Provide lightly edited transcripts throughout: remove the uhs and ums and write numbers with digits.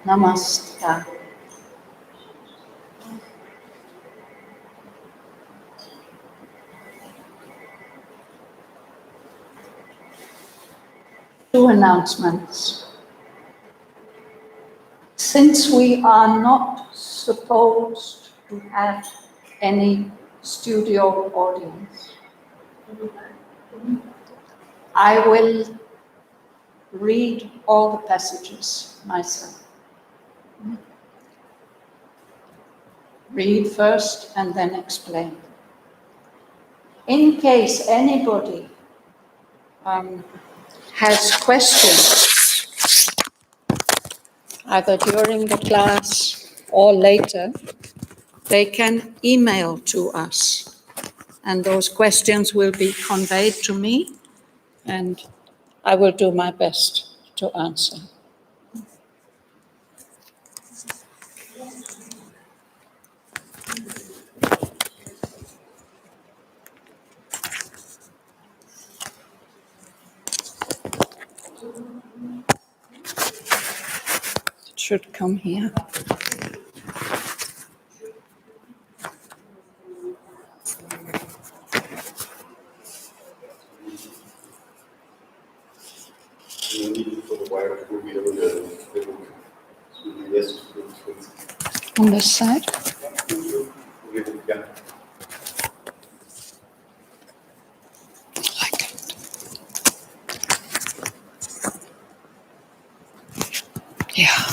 Namaskar. Two announcements. Since we are not supposed to have any studio audience, I will read all the passages myself. Read first and then explain. In case anybody has questions, either during the class or later, they can email to us. And those questions will be conveyed to me, and I will do my best to answer. It should come here. On this side? Like it. Yeah.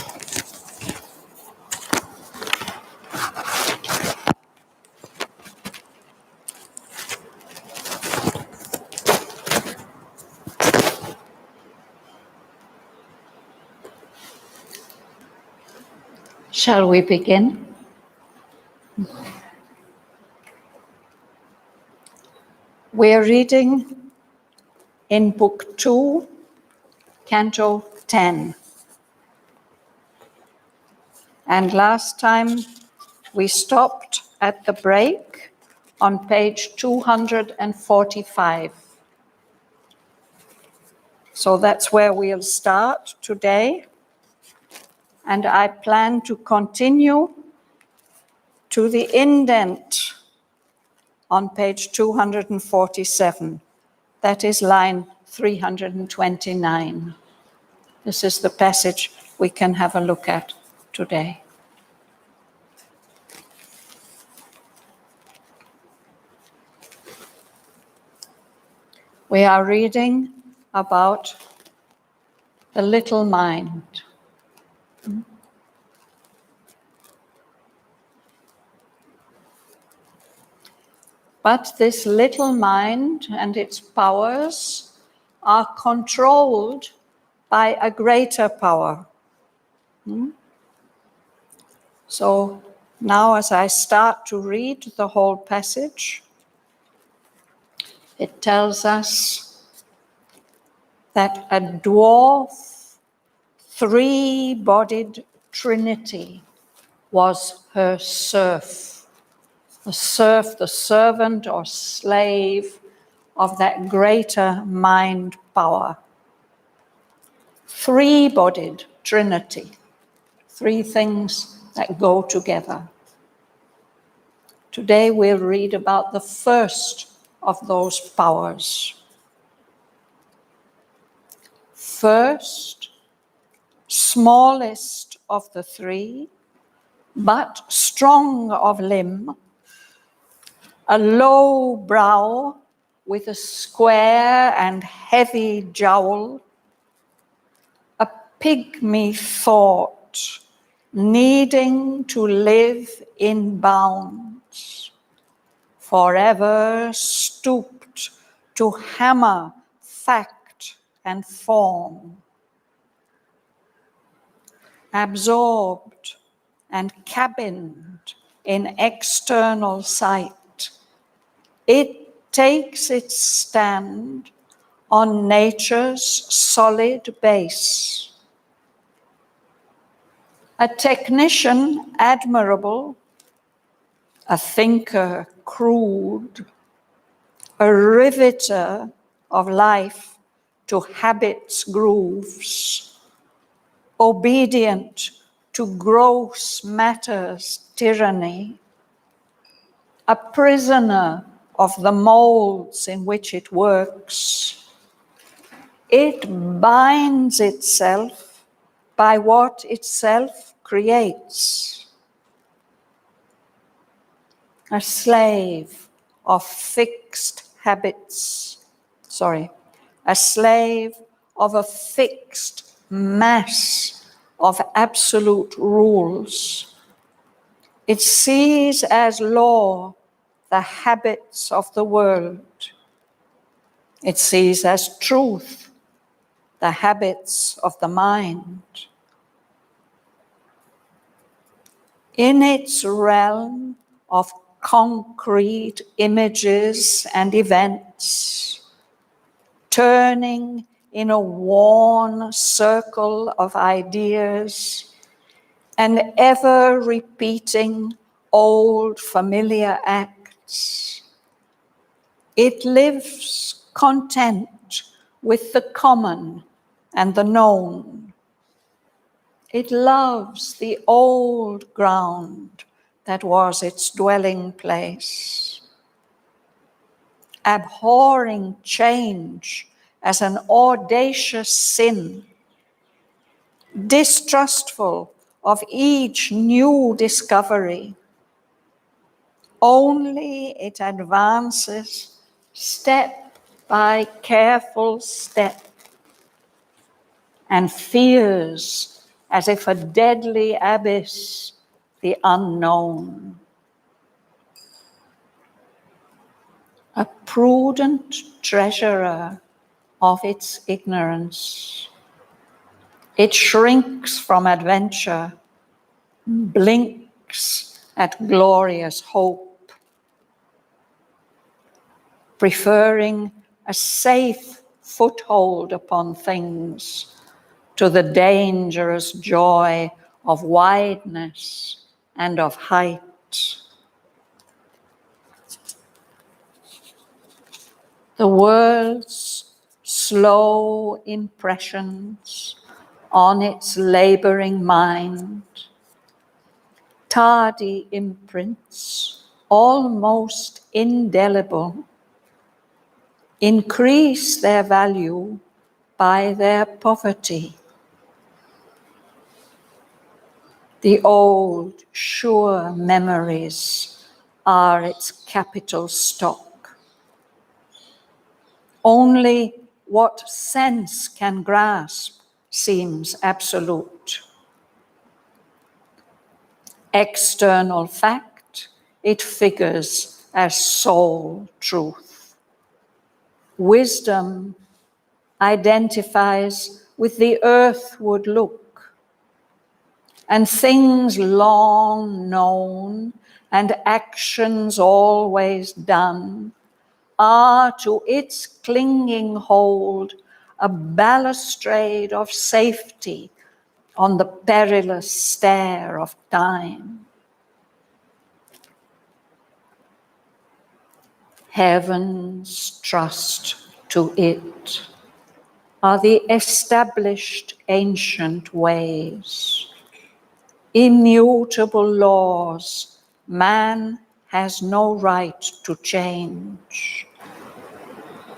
Shall we begin? We're reading in Book 2, Canto 10. And last time we stopped at the break on page 245. So that's where we'll start today. And I plan to continue to the indent on page 247. That is line 329. This is the passage we can have a look at today. We are reading about the little mind. But this little mind and its powers are controlled by a greater power. So now as I start to read the whole passage, it tells us that a dwarf, three-bodied trinity was her serf. The serf, the servant or slave of that greater mind power. Three-bodied trinity, three things that go together. Today we'll read about the first of those powers. First, smallest of the three, but strong of limb, a low brow with a square and heavy jowl, a pygmy thought needing to live in bounds, forever stooped to hammer fact and form, absorbed and cabined in external sight. It takes its stand on nature's solid base. A technician admirable, a thinker crude, a riveter of life to habit's grooves, obedient to gross matter's tyranny, a prisoner of the molds in which it works. It binds itself by what itself creates. A slave of fixed habits, a slave of a fixed mass of absolute rules. It sees as law the habits of the world. It sees as truth the habits of the mind. In its realm of concrete images and events, turning in a worn circle of ideas and ever repeating old familiar acts, it lives content with the common and the known. It loves the old ground that was its dwelling place, abhorring change as an audacious sin, distrustful of each new discovery. Only it advances step by careful step and fears as if a deadly abyss the unknown. A prudent treasurer of its ignorance. It shrinks from adventure, blinks at glorious hope, preferring a safe foothold upon things to the dangerous joy of wideness and of height. The world's slow impressions on its laboring mind, tardy imprints, almost indelible, increase their value by their poverty. The old, sure memories are its capital stock. Only what sense can grasp seems absolute. External fact, it figures as sole truth. Wisdom identifies with the earthward look, and things long known and actions always done are to its clinging hold a balustrade of safety on the perilous stair of time. Heaven's trust to it are the established ancient ways, immutable laws man has no right to change.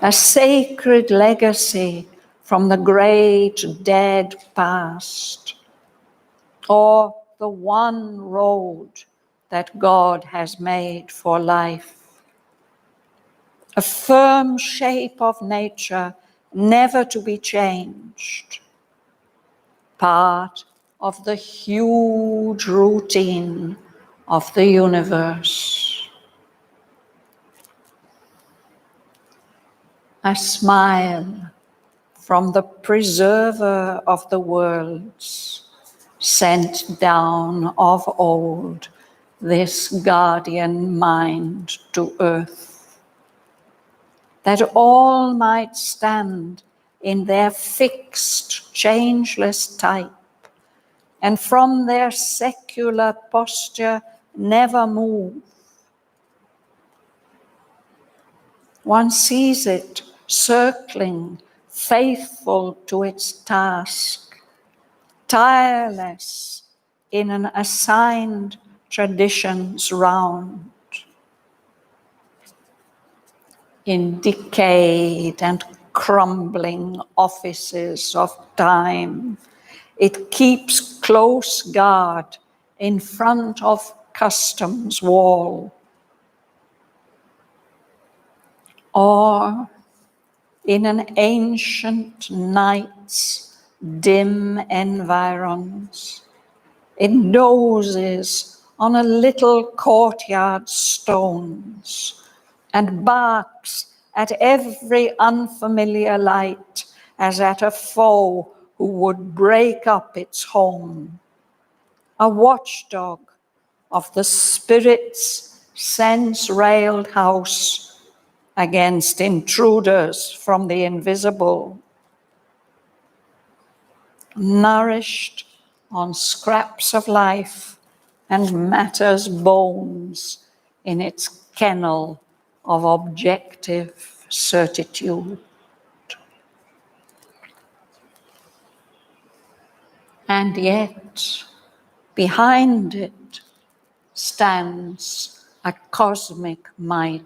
A sacred legacy from the great dead past, or the one road that God has made for life. A firm shape of nature never to be changed, part of the huge routine of the universe. A smile from the preserver of the worlds, sent down of old this guardian mind to earth, that all might stand in their fixed, changeless type, and from their secular posture never move. One sees it circling, faithful to its task, tireless in an assigned tradition's round. In decayed and crumbling offices of time, it keeps close guard in front of custom's wall. Or in an ancient night's dim environs, it dozes on a little courtyard stones and barks at every unfamiliar light as at a foe who would break up its home. A watchdog of the spirit's sense-railed house against intruders from the invisible, nourished on scraps of life and matter's bones in its kennel of objective certitude. And yet, behind it stands a cosmic might,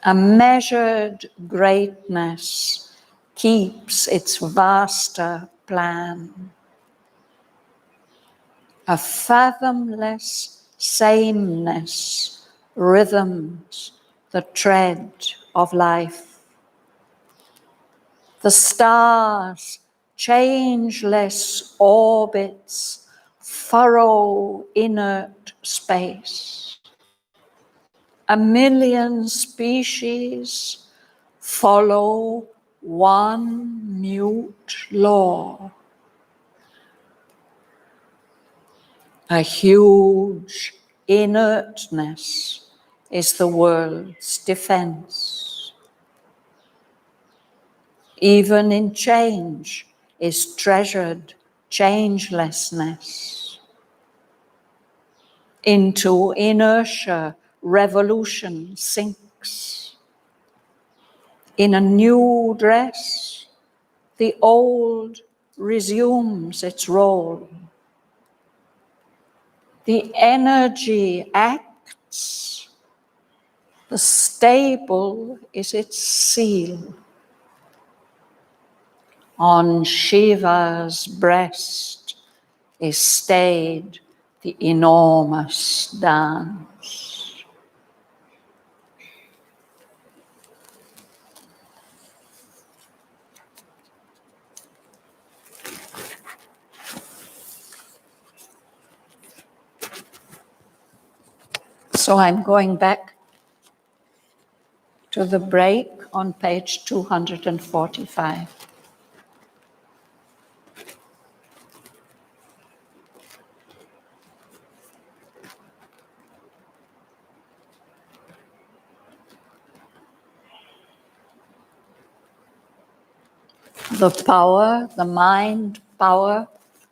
a measured greatness keeps its vaster plan. A fathomless sameness rhythms the tread of life. The stars' changeless orbits furrow inert space. A million species follow one mute law. A huge inertness is the world's defense. Even in change is treasured changelessness. Into inertia, revolution sinks. In a new dress, the old resumes its role. The energy acts, the stable is its seal. On Shiva's breast is stayed the enormous dance. So I'm going back to the break on page 245. The power, the mind power,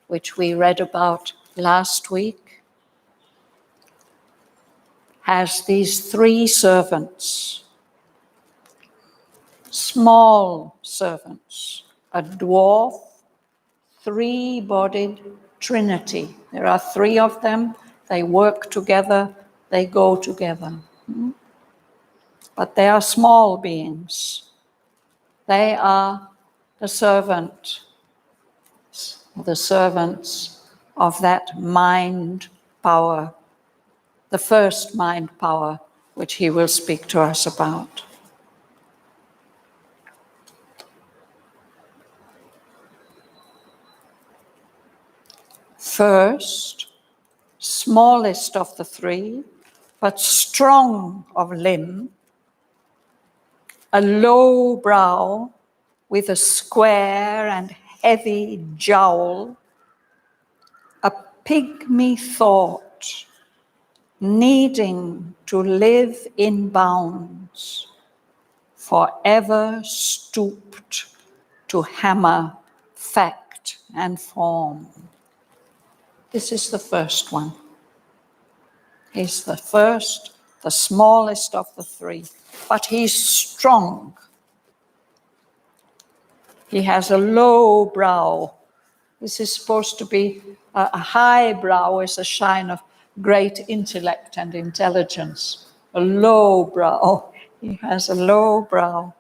which we read about last week, has these three servants, small servants, a dwarf, three-bodied trinity. There are three of them, they work together, they go together. But they are small beings. They are the servants of that mind power, the first mind power, which he will speak to us about. First, smallest of the three, but strong of limb, a low brow with a square and heavy jowl, a pygmy thought, needing to live in bounds, forever stooped to hammer fact and form. This is the first one. He's the first, the smallest of the three, but he's strong. He has a low brow This is supposed to be a high brow is a sign of great intellect and intelligence. A low brow, he has a low brow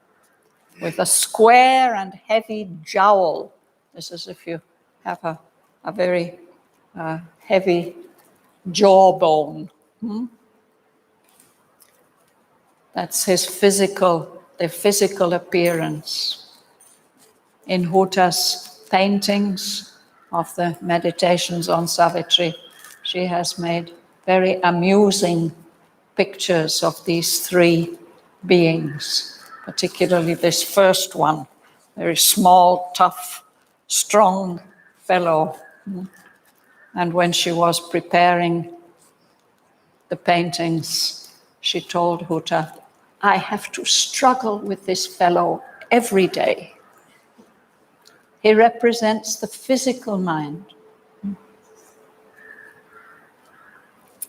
with a square and heavy jowl. This is if you have a very heavy jawbone. That's his the physical appearance. In Huta's paintings of the meditations on Savitri, she has made very amusing pictures of these three beings, particularly this first one, very small, tough, strong fellow. And when she was preparing the paintings, she told Huta, I have to struggle with this fellow every day. He represents the physical mind.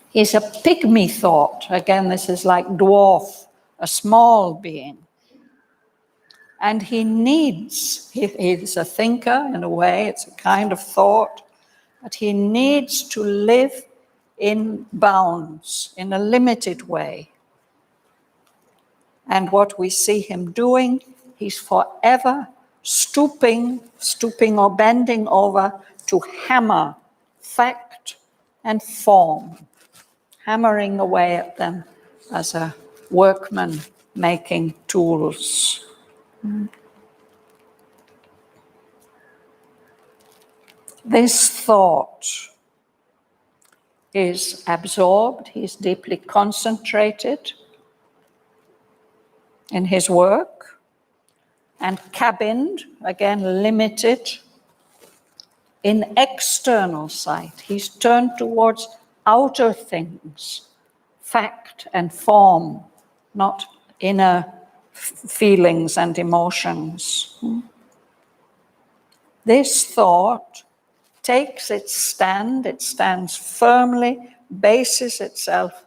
He's a pygmy thought. Again, this is like dwarf, a small being. And he's a thinker in a way, it's a kind of thought, but he needs to live in bounds, in a limited way. And what we see him doing, he's forever stooping or bending over to hammer fact and form, hammering away at them as a workman making tools. This thought is absorbed, he's deeply concentrated in his work, and cabined, again limited, in external sight. He's turned towards outer things, fact and form, not inner feelings and emotions. This thought takes its stand, it stands firmly, bases itself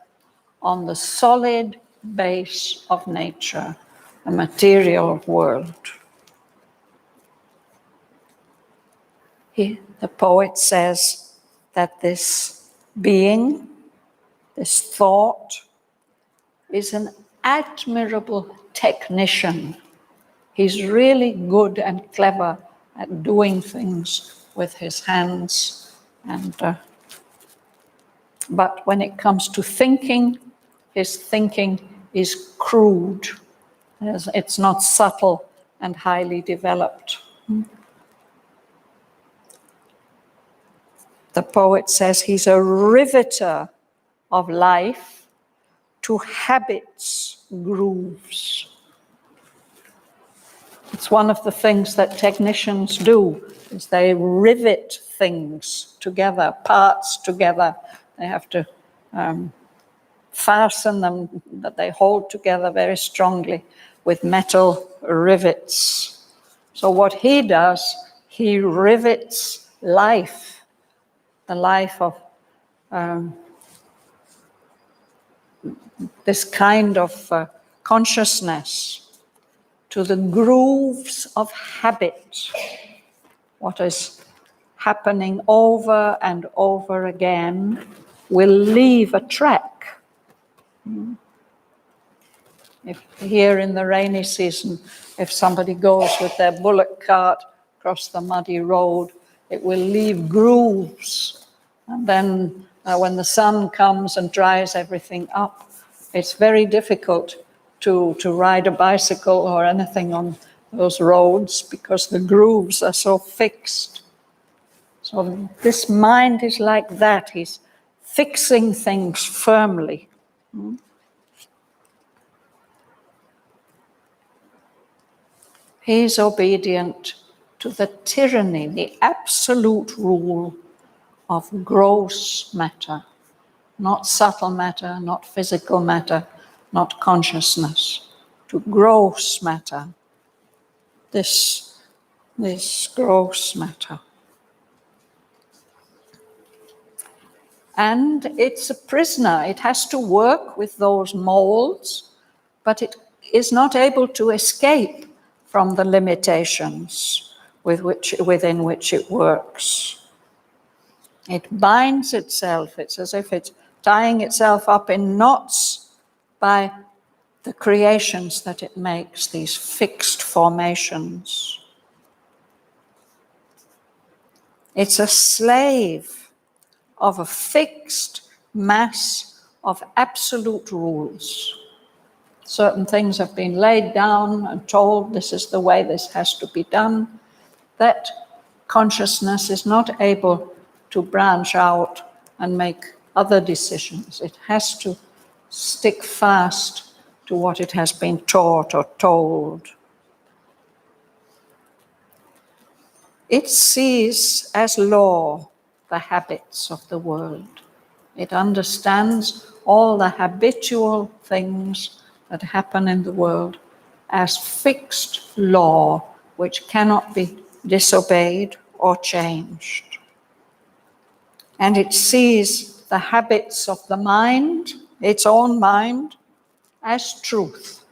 on the solid base of nature, the material world. The poet says that this being, this thought, is an admirable technician. He's really good and clever at doing things with his hands. But when it comes to thinking, his thinking is crude. It's not subtle and highly developed. The poet says he's a riveter of life to habits' grooves. It's one of the things that technicians do, is they rivet things together, parts together. They have to fasten them, that they hold together very strongly with metal rivets. So what he does, he rivets life, the life of this kind of consciousness, to the grooves of habit. What is happening over and over again will leave a track. If here in the rainy season, if somebody goes with their bullock cart across the muddy road, it will leave grooves. And then when the sun comes and dries everything up, it's very difficult to ride a bicycle or anything on those roads because the grooves are so fixed. So this mind is like that. He's fixing things firmly. He's obedient to the tyranny, the absolute rule of gross matter, not subtle matter, not physical matter, not consciousness, to gross matter, this gross matter. And it's a prisoner. It has to work with those molds, but it is not able to escape from the limitations. within which it works. It binds itself. It's as if it's tying itself up in knots by the creations that it makes, these fixed formations. It's a slave of a fixed mass of absolute rules. Certain things have been laid down and told this is the way this has to be done. That consciousness is not able to branch out and make other decisions. It has to stick fast to what it has been taught or told. It sees as law the habits of the world. It understands all the habitual things that happen in the world as fixed law, which cannot be disobeyed or changed. And it sees the habits of the mind, its own mind, as truth.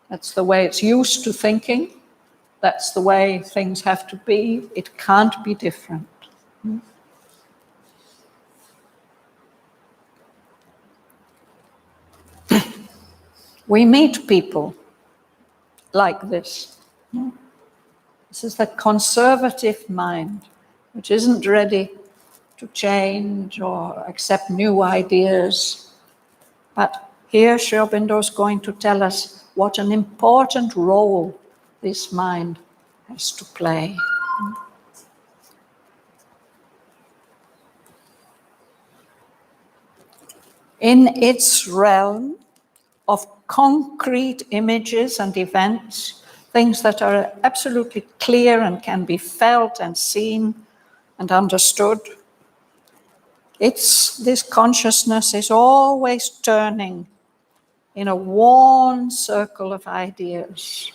That's the way it's used to thinking. That's the way things have to be. It can't be different. We meet people like this. This is the conservative mind, which isn't ready to change or accept new ideas. But here Sri Aurobindo is going to tell us what an important role this mind has to play. In its realm of concrete images and events, things that are absolutely clear and can be felt and seen and understood, this consciousness is always turning in a worn circle of ideas.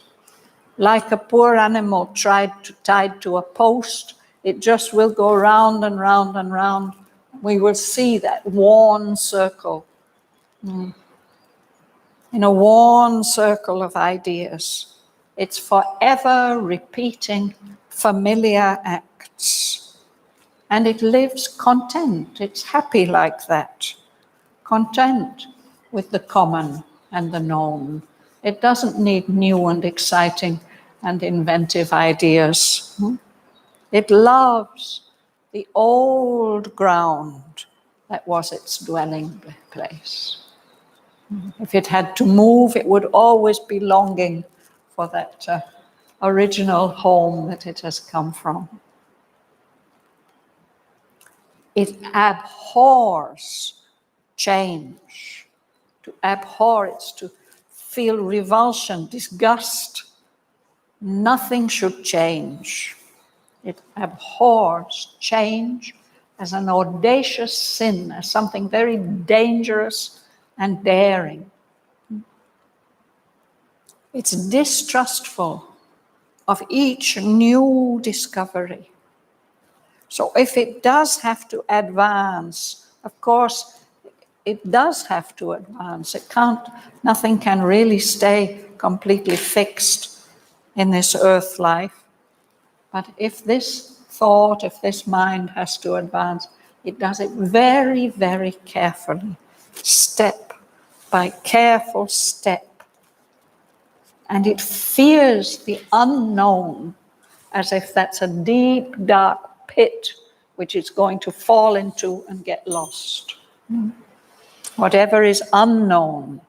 Like a poor animal tied to a post, it just will go round and round and round. We will see that worn circle. In a worn circle of ideas. It's forever repeating familiar acts. And it lives content. It's happy like that. Content with the common and the known. It doesn't need new and exciting and inventive ideas. It loves the old ground that was its dwelling place. If it had to move, it would always be longing for that original home that it has come from. It abhors change. To abhor is to feel revulsion, disgust. Nothing should change. It abhors change as an audacious sin, as something very dangerous and daring. It's distrustful of each new discovery. So if it does have to advance, of course, it does have to advance. Nothing can really stay completely fixed in this earth life. But if this thought, if this mind has to advance, it does it very, very carefully, step by careful step. And it fears the unknown as if that's a deep, dark pit which it's going to fall into and get lost. Whatever is unknown,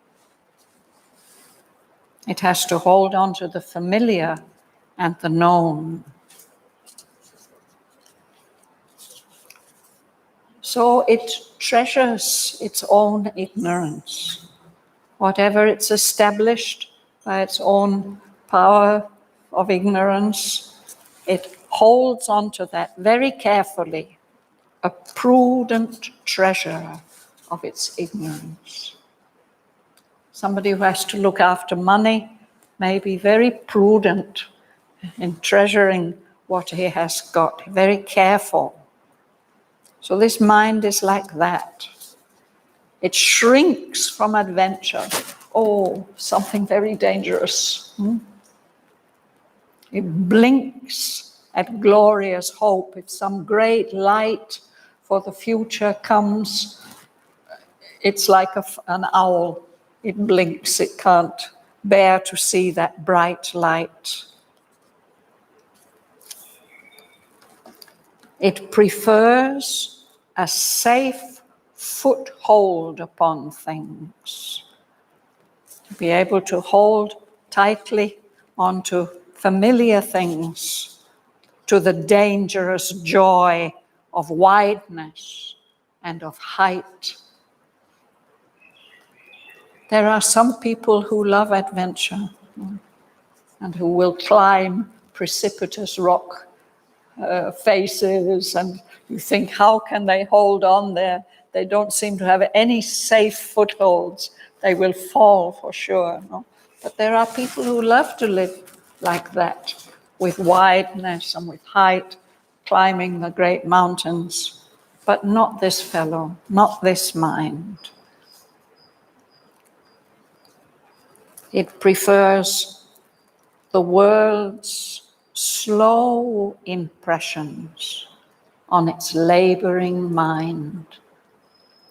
it has to hold on to the familiar and the known. So it treasures its own ignorance. Whatever it's established by its own power of ignorance, it holds on to that very carefully, a prudent treasure of its ignorance. Somebody who has to look after money may be very prudent in treasuring what he has got, very careful. So this mind is like that. It shrinks from adventure. Oh, something very dangerous. It blinks at glorious hope. If some great light for the future comes, it's like an owl. It blinks. It can't bear to see that bright light. It prefers a safe foothold upon things. To be able to hold tightly onto familiar things, to the dangerous joy of wideness and of height. There are some people who love adventure and who will climb precipitous rock faces, and you think, how can they hold on there? They don't seem to have any safe footholds. They will fall for sure. No? But there are people who love to live like that, with wideness and with height, climbing the great mountains. But not this fellow, not this mind. It prefers the world's slow impressions on its laboring mind.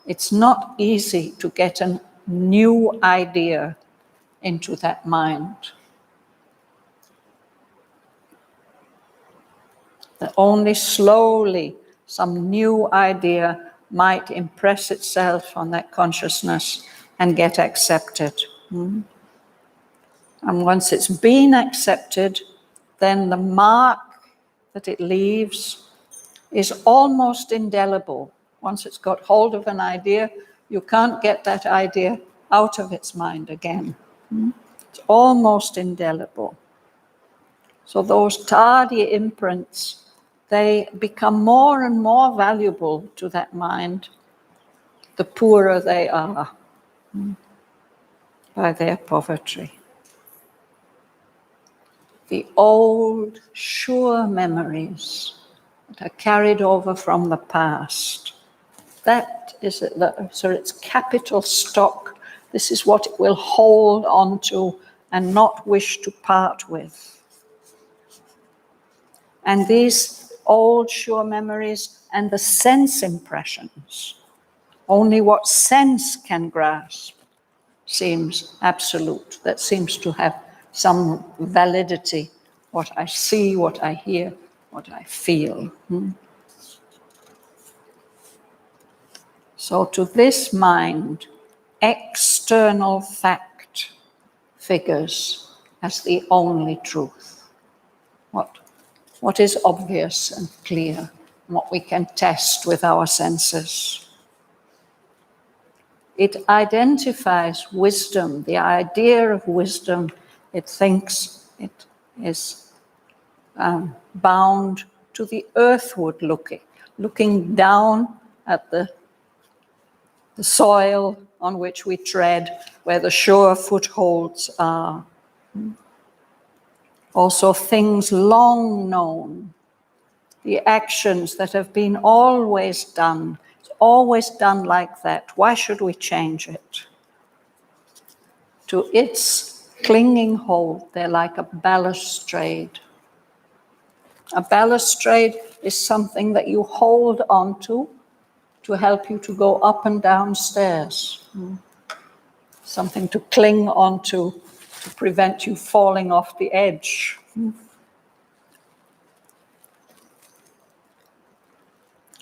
It's not easy to get a new idea into that mind. That only slowly some new idea might impress itself on that consciousness and get accepted. And once it's been accepted, then the mark that it leaves is almost indelible. Once it's got hold of an idea, you can't get that idea out of its mind again. It's almost indelible. So those tardy imprints, they become more and more valuable to that mind, the poorer they are by their poverty. The old, sure memories that are carried over from the past, that is its capital stock. This is what it will hold on to and not wish to part with. And these old, sure memories and the sense impressions, only what sense can grasp seems absolute. That seems to have some validity. What I see, what I hear, what I feel. So to this mind, external fact figures as the only truth. What is obvious and clear, what we can test with our senses. It identifies wisdom, the idea of wisdom. It thinks it is bound to the earthward looking down at the soil on which we tread, where the sure footholds are. Also things long known, the actions that have been always done. It's always done like that. Why should we change it? To its clinging hold, they're like a balustrade. A balustrade is something that you hold onto to help you to go up and down stairs. Something to cling onto to prevent you falling off the edge.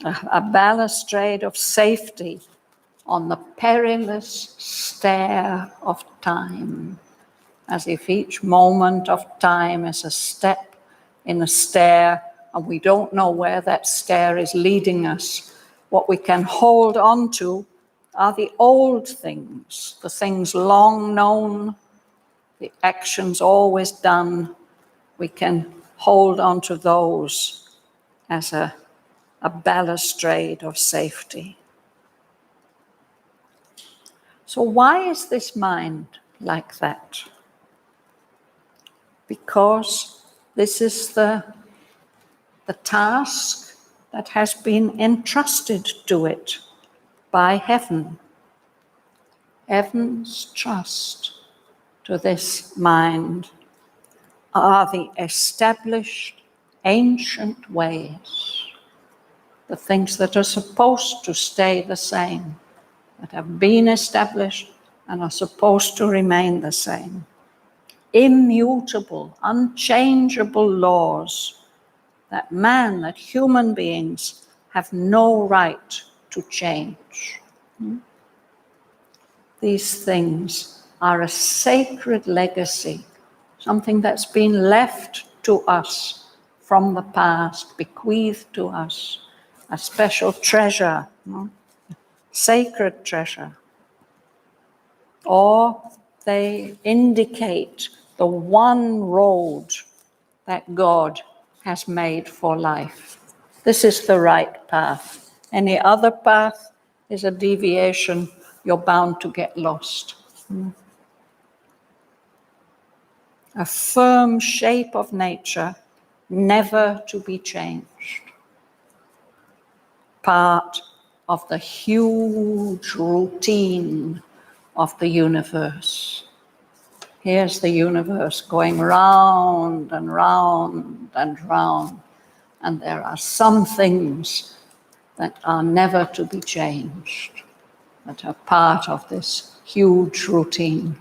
A balustrade of safety on the perilous stair of time, as if each moment of time is a step in a stair, and we don't know where that stair is leading us. What we can hold on to are the old things, the things long known, the actions always done. We can hold on to those as a balustrade of safety. So why is this mind like that? Because this is the task that has been entrusted to it by heaven. Heaven's trust to this mind are the established ancient ways, the things that are supposed to stay the same, that have been established and are supposed to remain the same. Immutable, unchangeable laws that man, that human beings have no right to change. These things are a sacred legacy, something that's been left to us from the past, bequeathed to us, a special treasure, sacred treasure. Or they indicate the one road that God has made for life. This is the right path. Any other path is a deviation. You're bound to get lost. A firm shape of nature, never to be changed. Part of the huge routine of the universe. Here's the universe going round and round and round, and there are some things that are never to be changed, that are part of this huge routine,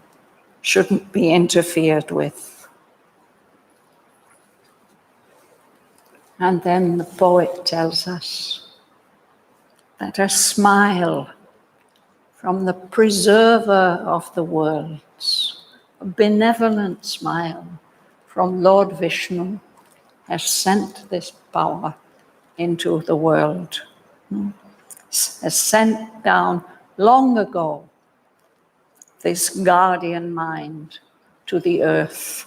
shouldn't be interfered with. And then the poet tells us that a smile from the preserver of the worlds, a benevolent smile from Lord Vishnu, has sent this power into the world, has sent down long ago this guardian mind to the earth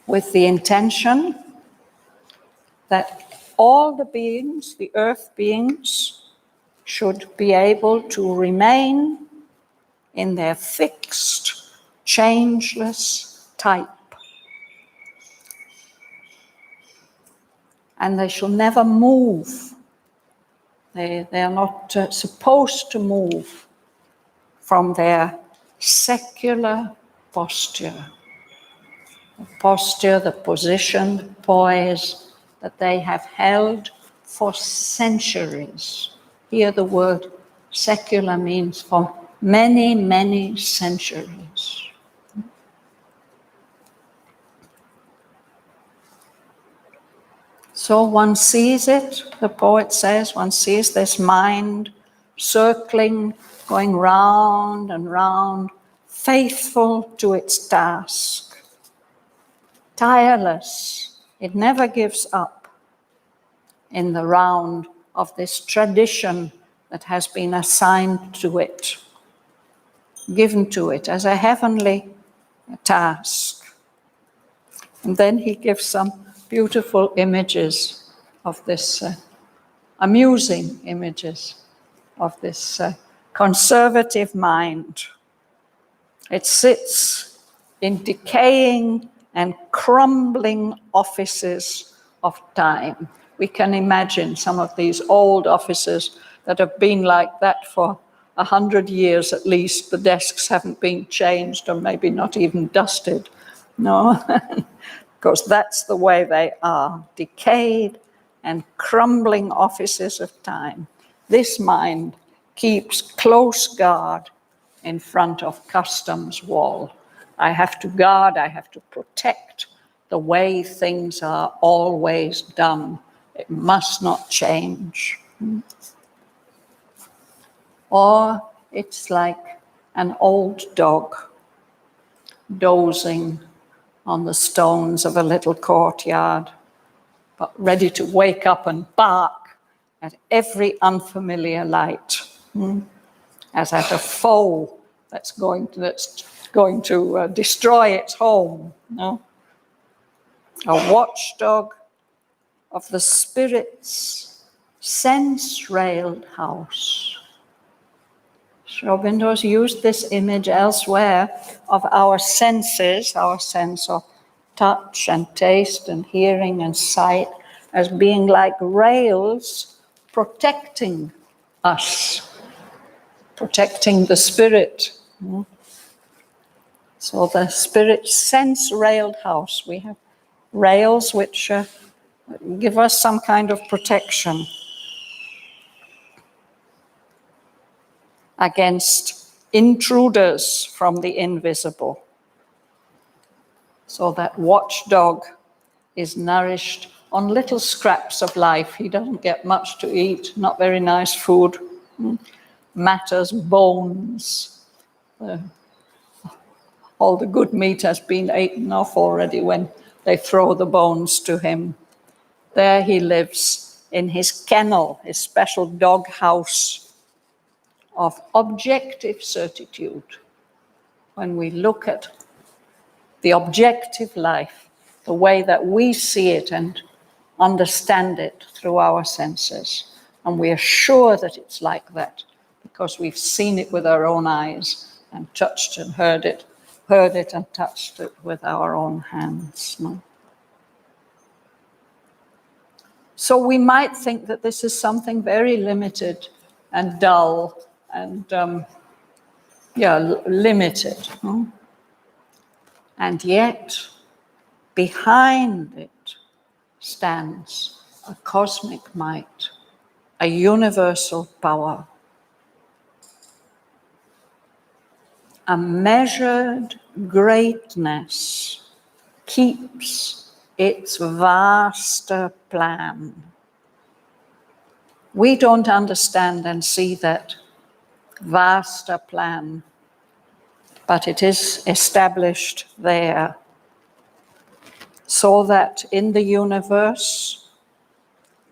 with the intention that all the beings, the earth beings, should be able to remain in their fixed, changeless type. And they shall never move. They are not supposed to move from their secular posture. The posture, the position, the poise that they have held for centuries. Here the word secular means for many, many centuries. So one sees it, the poet says, one sees this mind circling, going round and round, faithful to its task, tireless. It never gives up in the round of this tradition that has been assigned to it, given to it as a heavenly task. And then he gives some beautiful images of this, amusing images of this conservative mind. It sits in decaying and crumbling offices of time. We can imagine some of these old offices that have been like that for 100 years at least. The desks haven't been changed or maybe not even dusted. No, because that's the way they are, decayed and crumbling offices of time. This mind keeps close guard in front of custom's wall. I have to guard, I have to protect the way things are always done. It must not change. Or it's like an old dog dozing on the stones of a little courtyard, but ready to wake up and bark at every unfamiliar light, as at a foe that's going to destroy its home. No? A watchdog of the spirit's sense-railed house. Sri Aurobindo's used this image elsewhere of our senses, our sense of touch and taste and hearing and sight, as being like rails protecting us, protecting the spirit. So the spirit sense railed house, we have rails which give us some kind of protection against intruders from the invisible. So that watchdog is nourished on little scraps of life. He doesn't get much to eat, not very nice food, matters, bones. All the good meat has been eaten off already when they throw the bones to him. There he lives in his kennel, his special dog house of objective certitude. When we look at the objective life, the way that we see it and understand it through our senses. And we are sure that it's like that because we've seen it with our own eyes and touched and heard it and touched it with our own hands. No? So we might think that this is something very limited and dull and limited. No? And yet, behind it stands a cosmic might, a universal power, a measured greatness keeps its vaster plan. We don't understand and see that vaster plan, but it is established there so that in the universe,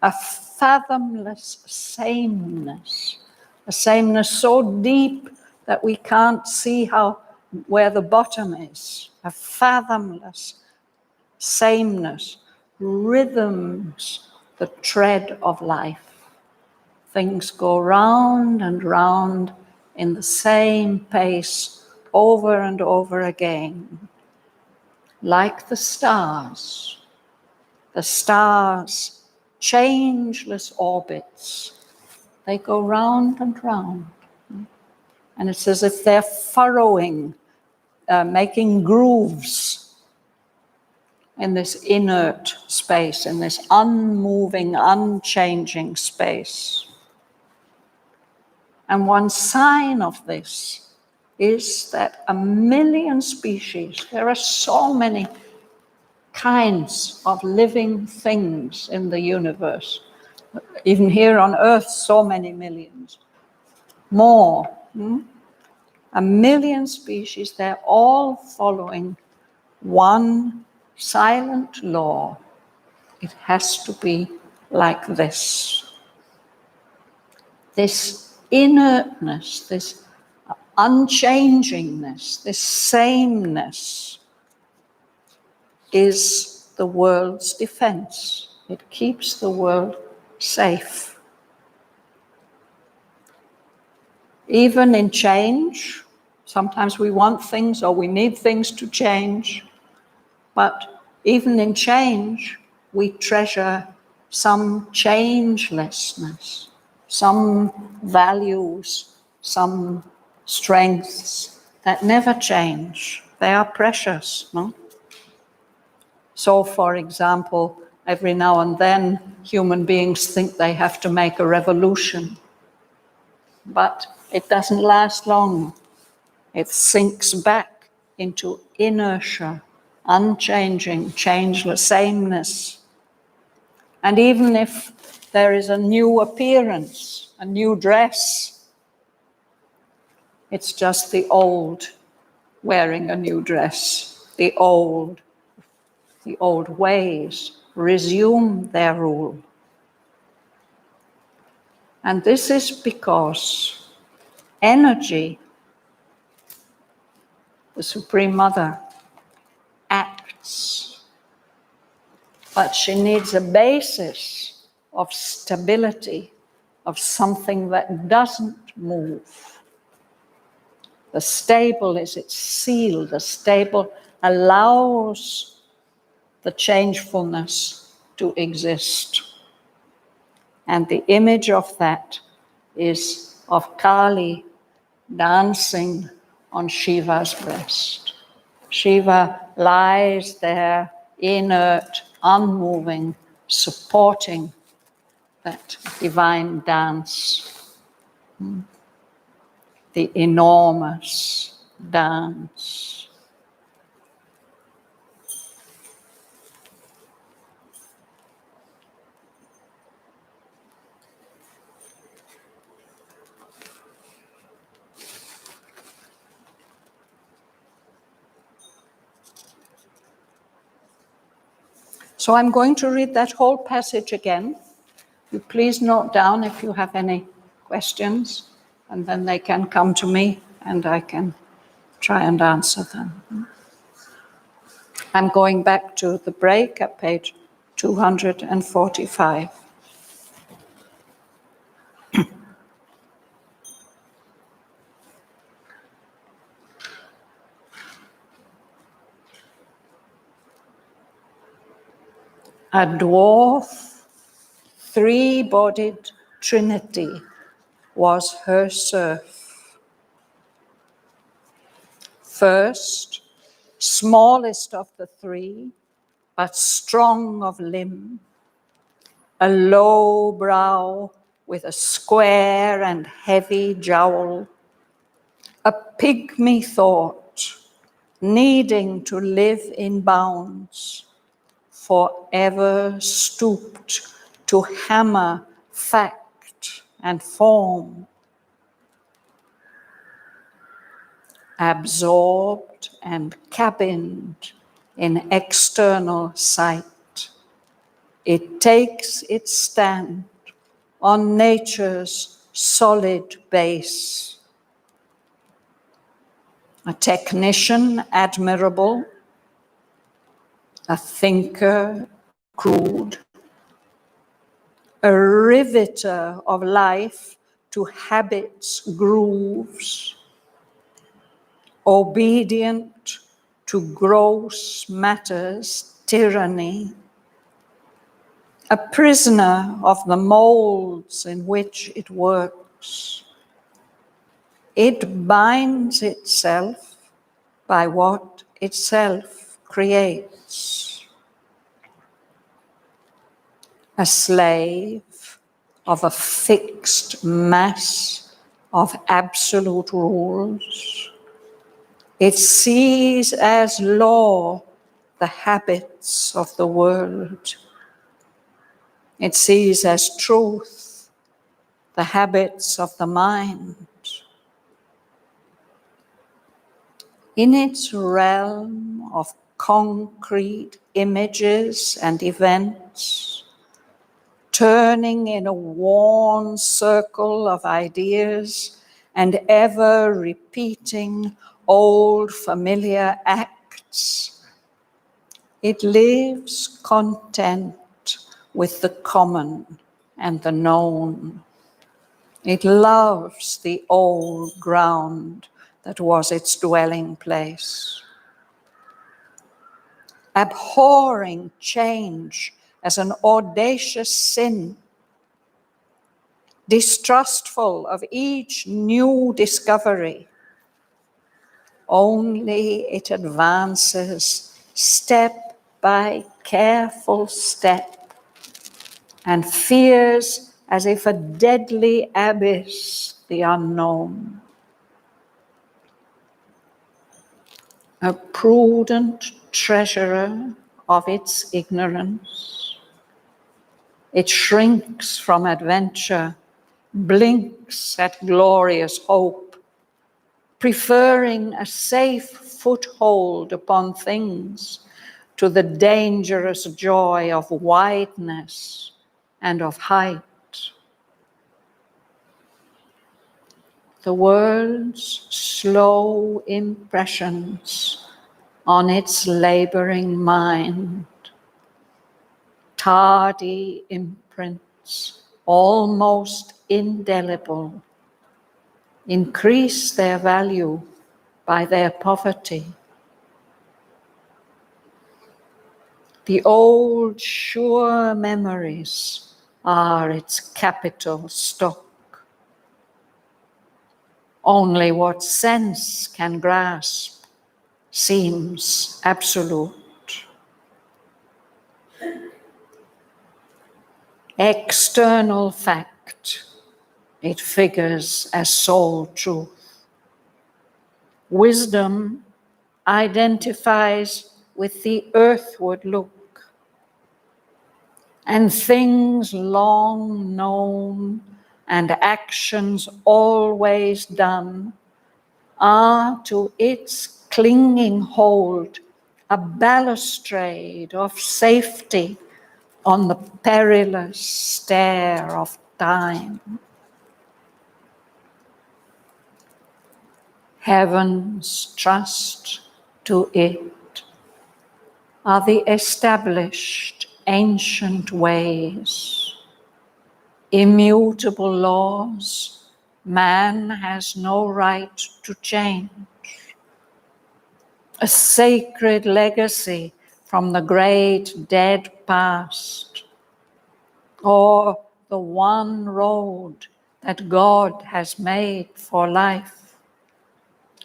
a fathomless sameness, a sameness so deep that we can't see where the bottom is, a fathomless sameness rhythms the tread of life. Things go round and round in the same pace over and over again, like the stars, changeless orbits. They go round and round. And it's as if they're furrowing, making grooves in this inert space, in this unmoving, unchanging space. And one sign of this is that 1 million species, there are so many kinds of living things in the universe. Even here on Earth, so many millions. More. 1 million species, they're all following one silent law. It has to be like this. This inertness, this unchangingness, this sameness is the world's defense. It keeps the world safe. Even in change, sometimes we want things or we need things to change, but even in change, we treasure some changelessness, some values, some strengths that never change. They are precious, no? So, for example, every now and then, human beings think they have to make a revolution. But it doesn't last long. It sinks back into inertia, unchanging, changeless, sameness. And even if there is a new appearance, a new dress, it's just the old wearing a new dress. The old ways resume their rule. And this is because energy, the Supreme Mother, acts, but she needs a basis of stability, of something that doesn't move. The stable is its seal. The stable allows the changefulness to exist. And the image of that is of Kali dancing on Shiva's breast. Shiva lies there, inert, unmoving, supporting that divine dance, the enormous dance. So I'm going to read that whole passage again. You please note down if you have any questions, and then they can come to me and I can try and answer them. I'm going back to the break at page 245. A dwarf, three-bodied Trinity was her serf. First, smallest of the three, but strong of limb, a low brow with a square and heavy jowl, a pygmy thought, needing to live in bounds, forever stooped to hammer fact and form, absorbed and cabined in external sight. It takes its stand on nature's solid base. A technician admirable, a thinker crude, a riveter of life to habits' grooves, obedient to gross matters' tyranny, a prisoner of the molds in which it works. It binds itself by what itself creates. A slave of a fixed mass of absolute rules. It sees as law the habits of the world. It sees as truth the habits of the mind. In its realm of concrete images and events, turning in a worn circle of ideas and ever repeating old familiar acts, it lives content with the common and the known. It loves the old ground that was its dwelling place. Abhorring change as an audacious sin, distrustful of each new discovery, only it advances step by careful step and fears as if a deadly abyss the unknown. A prudent treasurer of its ignorance, it shrinks from adventure, blinks at glorious hope, preferring a safe foothold upon things to the dangerous joy of wideness and of height. The world's slow impressions on its laboring mind, tardy imprints, almost indelible, increase their value by their poverty. The old sure memories are its capital stock. Only what sense can grasp seems absolute. External fact, it figures as sole truth. Wisdom identifies with the earthward look, and things long known and actions always done are to its clinging hold a balustrade of safety on the perilous stair of time. Heaven's trust to it are the established ancient ways, immutable laws man has no right to change, a sacred legacy from the great dead past, or the one road that God has made for life,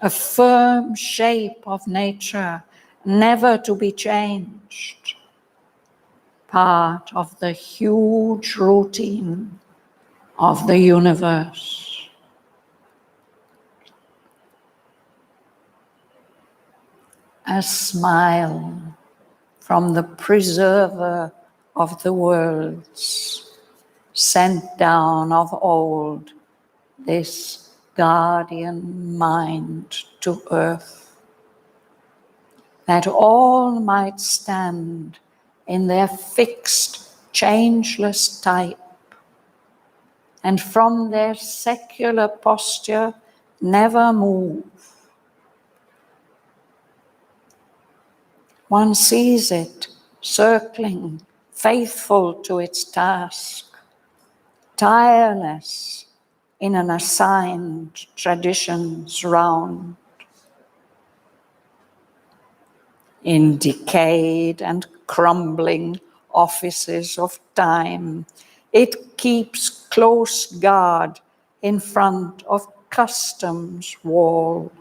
a firm shape of nature never to be changed, part of the huge routine of the universe. A smile from the preserver of the worlds, sent down of old this guardian mind to earth, that all might stand in their fixed, changeless type, and from their secular posture never move. One sees it circling, faithful to its task, tireless in an assigned tradition's round. In decayed and crumbling offices of time, it keeps close guard in front of custom's wall.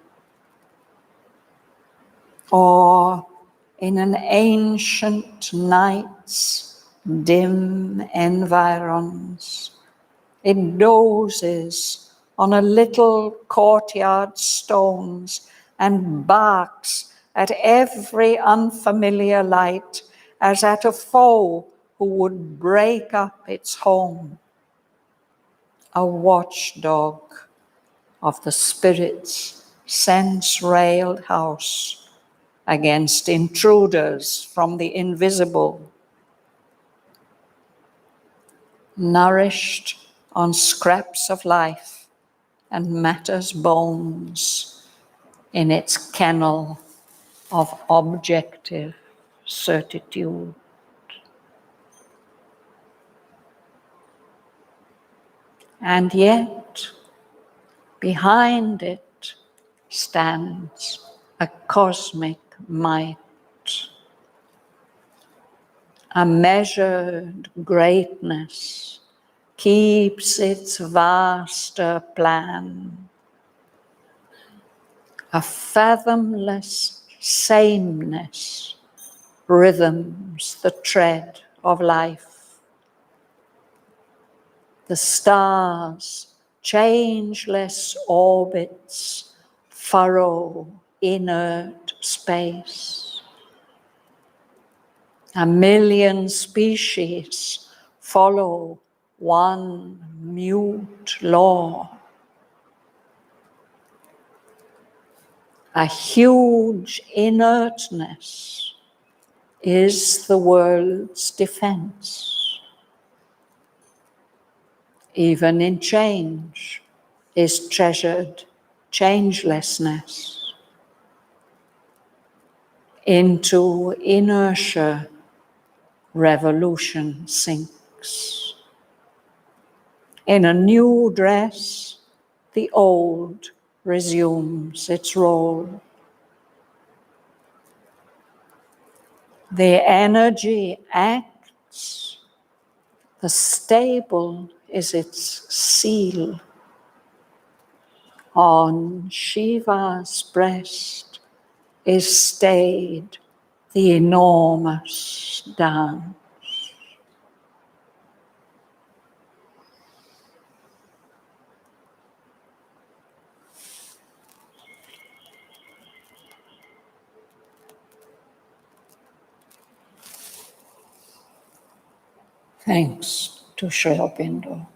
Or in an ancient night's dim environs, it dozes on a little courtyard stones and barks at every unfamiliar light as at a foe who would break up its home. A watchdog of the spirit's sense-railed house against intruders from the invisible, nourished on scraps of life and matter's bones in its kennel of objective certitude. And yet, behind it stands a cosmic might, a measured greatness keeps its vaster plan, a fathomless sameness rhythms the tread of life. The stars' changeless orbits furrow inert space. A million species follow one mute law. A huge inertness is the world's defense. Even in change is treasured changelessness. Into inertia, revolution sinks. In a new dress, the old resumes its role. The energy acts, the stable is its seal. On Shiva's breast, is stayed the enormous dance. Thanks to Sri Aurobindo.